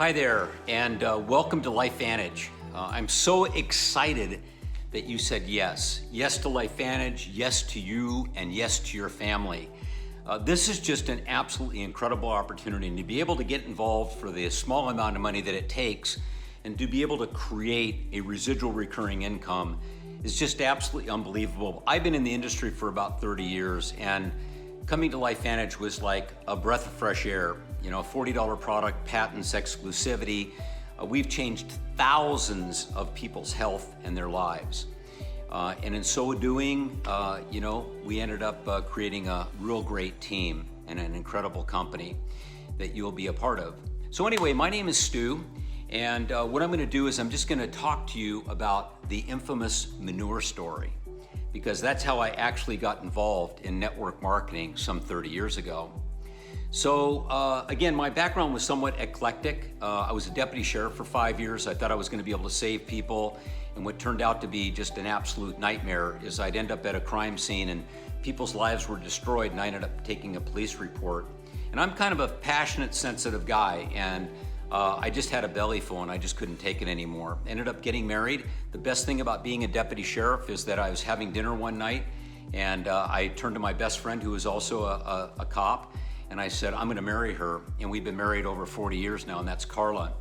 Hi there, and welcome to LifeVantage. I'm so excited that you said yes. Yes to LifeVantage, yes to you, and yes to your family. This is just an absolutely incredible opportunity, and to be able to get involved for the small amount of money that it takes and to be able to create a residual recurring income is just absolutely unbelievable. I've been in the industry for about 30 years, and coming to LifeVantage was like a breath of fresh air. You know, a $40 product, patents, exclusivity. We've changed thousands of people's health and their lives. And in so doing, we ended up creating a real great team and an incredible company that you'll be a part of. So anyway, my name is Stu, and what I'm gonna do is I'm just gonna talk to you about the infamous Manure story, because that's how I actually got involved in network marketing some 30 years ago. So again, my background was somewhat eclectic. I was a deputy sheriff for 5 years. I thought I was gonna be able to save people, and what turned out to be just an absolute nightmare is I'd end up at a crime scene and people's lives were destroyed, and I ended up taking a police report. And I'm kind of a passionate, sensitive guy, and I just had a belly full and I just couldn't take it anymore. Ended up getting married. The best thing about being a deputy sheriff is that I was having dinner one night, and I turned to my best friend, who was also a cop, and I said, I'm gonna marry her. And we've been married over 40 years now, and that's Carla.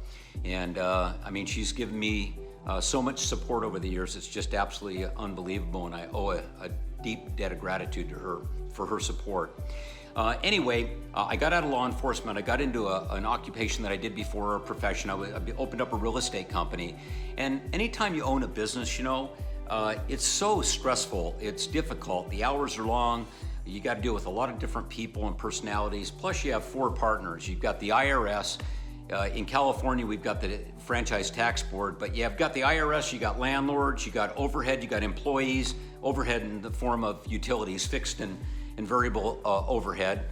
And I mean, she's given me so much support over the years. It's just absolutely unbelievable, and I owe a deep debt of gratitude to her for her support. Anyway, I got out of law enforcement. I got into an occupation that I did before, a profession. I opened up a real estate company. And anytime you own a business, it's so stressful, it's difficult. The hours are long. You got to deal with a lot of different people and personalities. Plus you have 4 partners. You've got the IRS. In California, we've got the Franchise Tax Board, but you've got the IRS, you got landlords, you got overhead, you got employees, overhead in the form of utilities, fixed and variable overhead.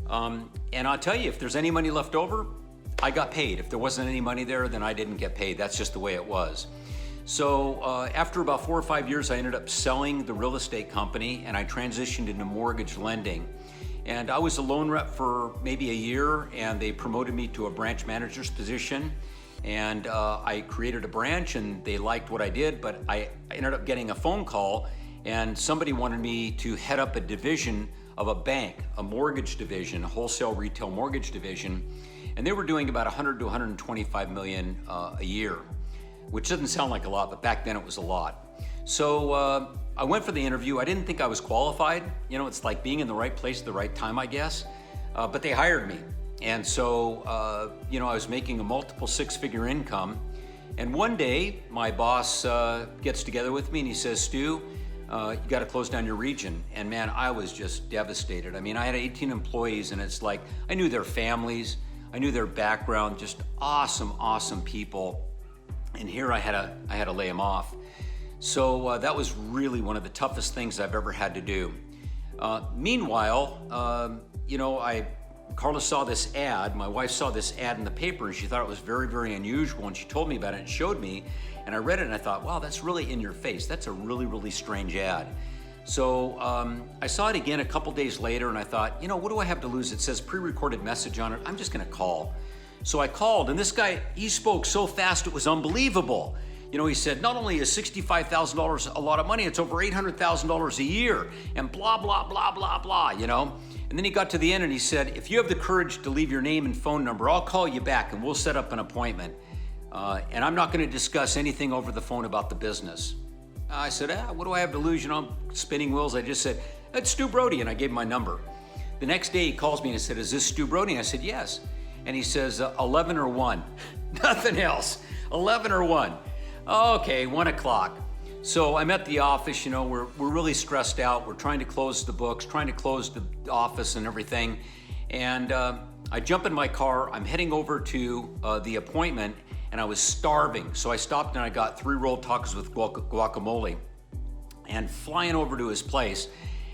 And I'll tell you, if there's any money left over, I got paid. If there wasn't any money there, then I didn't get paid. That's just the way it was. So after about 4 or 5 years, I ended up selling the real estate company, and I transitioned into mortgage lending. And I was a loan rep for maybe a year, and they promoted me to a branch manager's position. And I created a branch, and they liked what I did, but I ended up getting a phone call, and somebody wanted me to head up a division of a bank, a mortgage division, a wholesale retail mortgage division. And they were doing about 100 to 125 million a year, which doesn't sound like a lot, but back then it was a lot. So I went for the interview. I didn't think I was qualified. You know, it's like being in the right place at the right time, I guess. But they hired me. And so, I was making a multiple 6-figure income. And one day, my boss gets together with me and he says, Stu, you got to close down your region. And man, I was just devastated. I mean, I had 18 employees, and it's like, I knew their families, I knew their background, just awesome, awesome people. And here I had to lay them off. So that was really one of the toughest things I've ever had to do. Meanwhile, Carla saw this ad, my wife saw this ad in the paper, and she thought it was very, very unusual, and she told me about it and showed me, and I read it and I thought, wow, that's really in your face. That's a really, really strange ad. So I saw it again a couple days later, and I thought, what do I have to lose? It says pre-recorded message on it. I'm just gonna call. So I called, and this guy, he spoke so fast it was unbelievable. He said, not only is $65,000 a lot of money, it's over $800,000 a year, and blah, blah, blah, blah, blah, And then he got to the end and he said, if you have the courage to leave your name and phone number, I'll call you back and we'll set up an appointment. And I'm not gonna discuss anything over the phone about the business. I said, what do I have to lose? Spinning wheels. I just said, it's Stu Brody, and I gave him my number. The next day he calls me and he said, is this Stu Brody? And I said, yes. And he says, 11 or 1. Nothing else, 11 or 1. Okay, 1 o'clock. So I'm at the office, we're really stressed out. We're trying to close the books, trying to close the office and everything. And I jump in my car, I'm heading over to the appointment, and I was starving. So I stopped and I got 3 rolled tacos with guacamole, and flying over to his place.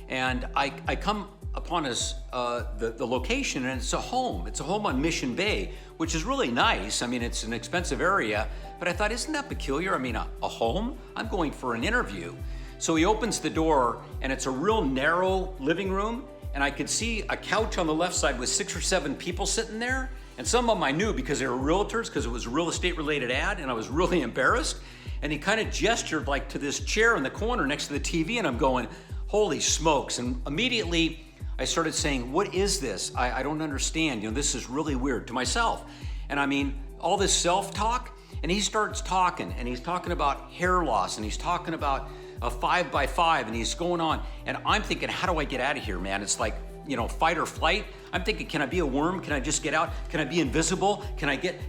And I come upon his the location, and it's a home. It's a home on Mission Bay, which is really nice. I mean, it's an expensive area, but I thought, isn't that peculiar? I mean, a home? I'm going for an interview. So he opens the door, and it's a real narrow living room, and I could see a couch on the left side with 6 or 7 people sitting there, And some of them I knew because they were realtors, because it was a real estate related ad, and I was really embarrassed. And he kind of gestured like to this chair in the corner next to the TV, and I'm going, holy smokes. And immediately I started saying, what is this? I don't understand. This is really weird to myself. And I mean, all this self-talk, and he starts talking, and he's talking about hair loss, and he's talking about a 5x5, and he's going on. And I'm thinking, how do I get out of here, man? It's like, fight or flight. I'm thinking, can I be a worm? Can I just get out? Can I be invisible?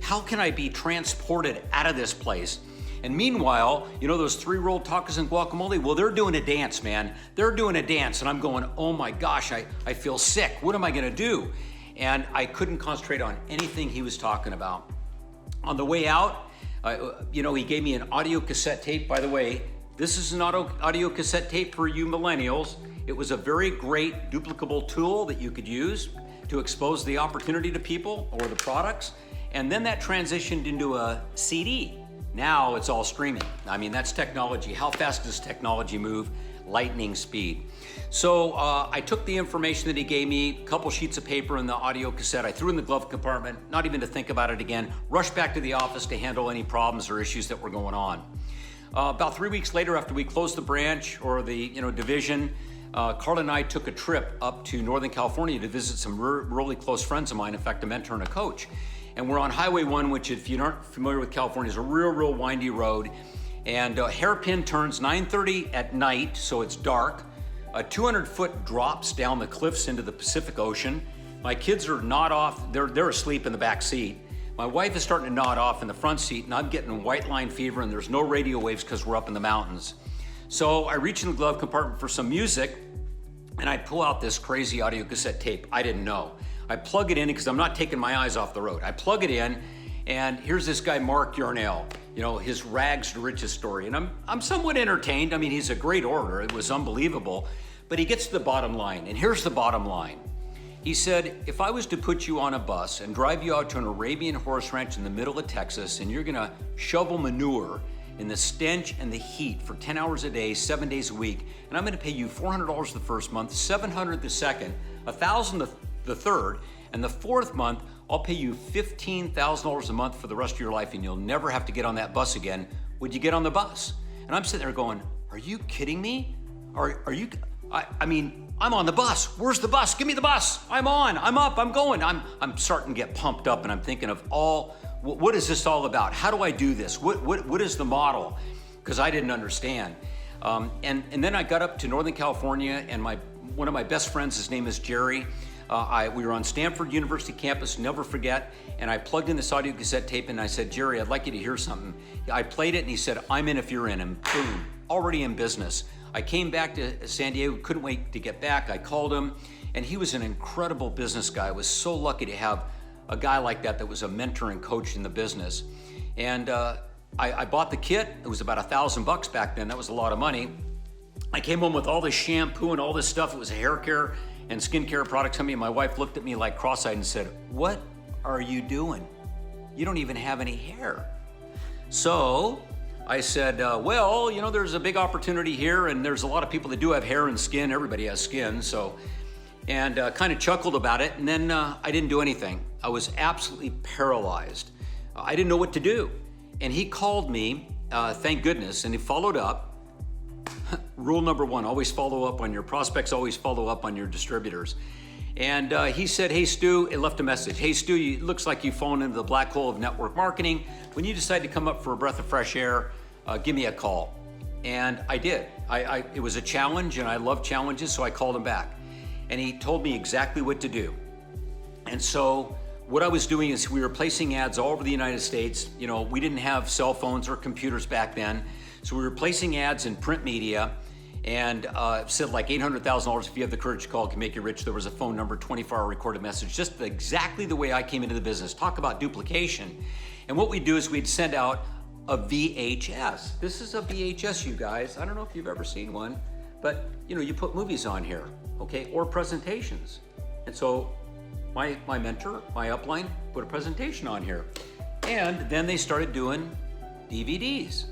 How can I be transported out of this place? And meanwhile, those 3-rolled tacos and guacamole, well, they're doing a dance, man. They're doing a dance. And I'm going, oh my gosh, I feel sick. What am I gonna do? And I couldn't concentrate on anything he was talking about. On the way out, he gave me an audio cassette tape. By the way, this is an audio cassette tape for you millennials. It was a very great duplicable tool that you could use to expose the opportunity to people or the products. And then that transitioned into a CD. Now it's all streaming. I mean, that's technology. How fast does technology move? Lightning speed. So I took the information that he gave me, a couple sheets of paper and the audio cassette. I threw it in the glove compartment, not even to think about it again. Rushed back to the office to handle any problems or issues that were going on. About 3 weeks later, after we closed the branch or the division, Carla and I took a trip up to Northern California to visit some really close friends of mine, in fact, a mentor and a coach. And we're on Highway 1, which if you aren't familiar with California, is a real windy road. And hairpin turns 9:30 at night, so it's dark. 200-foot drops down the cliffs into the Pacific Ocean. My kids are nod off, they're asleep in the back seat. My wife is starting to nod off in the front seat, and I'm getting white line fever, and there's no radio waves because we're up in the mountains. So I reach in the glove compartment for some music, and I pull out this crazy audio cassette tape. I didn't know. I plug it in because I'm not taking my eyes off the road. I plug it in, and here's this guy, Mark Yarnell, his rags to riches story. And I'm somewhat entertained. I mean, he's a great orator. It was unbelievable. But he gets to the bottom line, and here's the bottom line. He said, if I was to put you on a bus and drive you out to an Arabian horse ranch in the middle of Texas, and you're gonna shovel manure in the stench and the heat for 10 hours a day, 7 days a week, and I'm gonna pay you $400 the first month, $700 the second, $1,000 the third, and the fourth month, I'll pay you $15,000 a month for the rest of your life, and you'll never have to get on that bus again. Would you get on the bus? And I'm sitting there going, are you kidding me? I mean, I'm on the bus. Where's the bus? Give me the bus. I'm on, I'm up, I'm going. I'm starting to get pumped up, and I'm thinking of what is this all about? How do I do this? What is the model? Because I didn't understand. And then I got up to Northern California, and one of my best friends, his name is Jerry. We were on Stanford University campus, never forget, and I plugged in this audio cassette tape, and I said, Jerry, I'd like you to hear something. I played it, and he said, I'm in if you're in, and boom, already in business. I came back to San Diego, couldn't wait to get back. I called him, and he was an incredible business guy. I was so lucky to have a guy like that was a mentor and coach in the business. And I bought the kit. It was about $1,000 back then. That was a lot of money. I came home with all this shampoo and all this stuff. It was a hair care and skincare product company. And my wife looked at me like cross-eyed and said, what are you doing? You don't even have any hair. So I said, well, there's a big opportunity here, and there's a lot of people that do have hair and skin. Everybody has skin, and kind of chuckled about it. And then I didn't do anything. I was absolutely paralyzed. I didn't know what to do. And he called me, thank goodness, and he followed up. Rule number 1, always follow up on your prospects, always follow up on your distributors. And he said, hey, Stu, it left a message. Hey, Stu, it looks like you've fallen into the black hole of network marketing. When you decide to come up for a breath of fresh air, give me a call. And I did. It was a challenge, and I love challenges, so I called him back. And he told me exactly what to do. And so what I was doing is we were placing ads all over the United States. We didn't have cell phones or computers back then. So we were placing ads in print media, and said like $800,000 if you have the courage to call, can make you rich. There was a phone number, 24-hour recorded message, just exactly the way I came into the business. Talk about duplication. And what we'd do is we'd send out a VHS. This is a VHS, you guys. I don't know if you've ever seen one, but you put movies on here, okay, or presentations. And so my mentor, my upline, put a presentation on here. And then they started doing DVDs.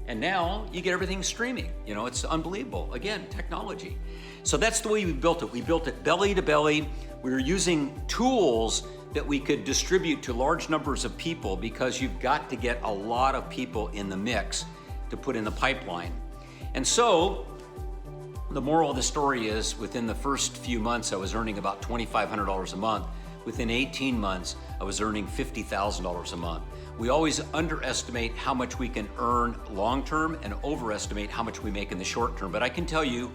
And now you get everything streaming. You know, it's unbelievable. Again, technology. So that's the way we built it. We built it belly to belly. We were using tools that we could distribute to large numbers of people, because you've got to get a lot of people in the mix to put in the pipeline. And so the moral of the story is, within the first few months, I was earning about $2,500 a month. Within 18 months, I was earning $50,000 a month. We always underestimate how much we can earn long-term and overestimate how much we make in the short term. But I can tell you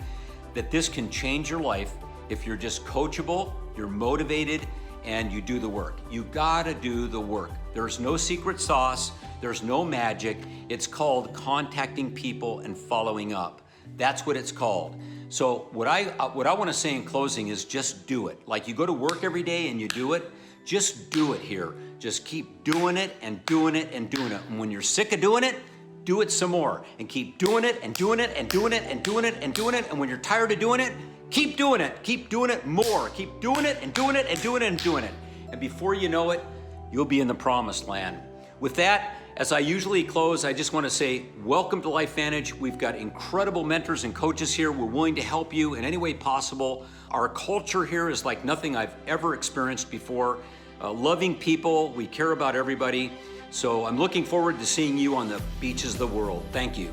that this can change your life if you're just coachable, you're motivated, and you do the work. You gotta do the work. There's no secret sauce, there's no magic. It's called contacting people and following up. That's what it's called. So what I wanna say in closing is just do it. Like you go to work every day and you do it, just do it here. Just keep doing it and doing it and doing it. And when you're sick of doing it, do it some more. And keep doing it and doing it and doing it and doing it and doing it. And when you're tired of doing it, keep doing it. Keep doing it more. Keep doing it and doing it and doing it and doing it. And before you know it, you'll be in the promised land. With that, as I usually close, I just want to say, welcome to LifeVantage. We've got incredible mentors and coaches here. We're willing to help you in any way possible. Our culture here is like nothing I've ever experienced before. Loving people, we care about everybody. So I'm looking forward to seeing you on the beaches of the world. Thank you.